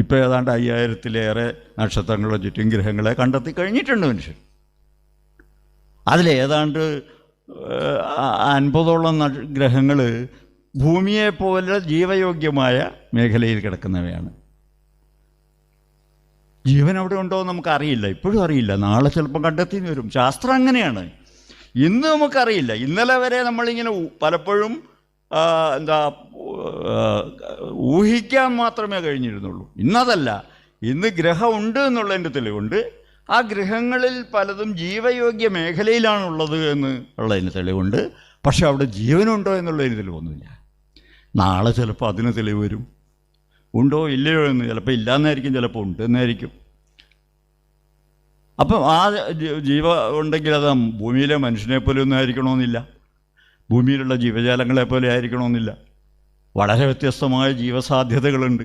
ഇപ്പോൾ ഏതാണ്ട് 5000-ലേറെ നക്ഷത്രങ്ങളെ ചുറ്റും ഗ്രഹങ്ങളെ കണ്ടെത്തി കഴിഞ്ഞിട്ടുണ്ട് മനുഷ്യൻ. അതിലേതാണ്ട് 50ഓളം ഗ്രഹങ്ങൾ ഭൂമിയെപ്പോലെ ജീവയോഗ്യമായ മേഖലയിൽ കിടക്കുന്നവയാണ്. ജീവൻ അവിടെ ഉണ്ടോ എന്ന് നമുക്കറിയില്ല, ഇപ്പോഴും അറിയില്ല. നാളെ ചിലപ്പോൾ കണ്ടെത്തിയെന്ന് വരും. ശാസ്ത്രം അങ്ങനെയാണ്. ഇന്ന് നമുക്കറിയില്ല. ഇന്നലെ വരെ നമ്മളിങ്ങനെ പലപ്പോഴും ഊഹിക്കാൻ മാത്രമേ കഴിഞ്ഞിരുന്നുള്ളൂ. ഇന്നതല്ല. ഇന്ന് ഗ്രഹമുണ്ട് എന്നുള്ളതിൻ്റെ തെളിവുണ്ട്. ആ ഗ്രഹങ്ങളിൽ പലതും ജീവയോഗ്യ മേഖലയിലാണുള്ളത് എന്ന് ഉള്ളതിന് തെളിവുണ്ട്. പക്ഷെ അവിടെ ജീവനുണ്ടോ എന്നുള്ളതിന് തെളിവൊന്നുമില്ല. നാളെ ചിലപ്പോൾ അതിന് തെളിവ് വരും. ഉണ്ടോ ഇല്ലയോ എന്ന്. ചിലപ്പോൾ ഇല്ലയെന്നായിരിക്കും, ചിലപ്പോൾ ഉണ്ട് എന്നായിരിക്കും. അപ്പം ആ ജീവ ഉണ്ടെങ്കിൽ അത് ഭൂമിയിലെ മനുഷ്യനെ പോലെ ഒന്നും ആയിരിക്കണമെന്നില്ല, ഭൂമിയിലുള്ള ജീവജാലങ്ങളെ പോലെ ആയിരിക്കണമെന്നില്ല. വളരെ വ്യത്യസ്തമായ ജീവസാധ്യതകളുണ്ട്.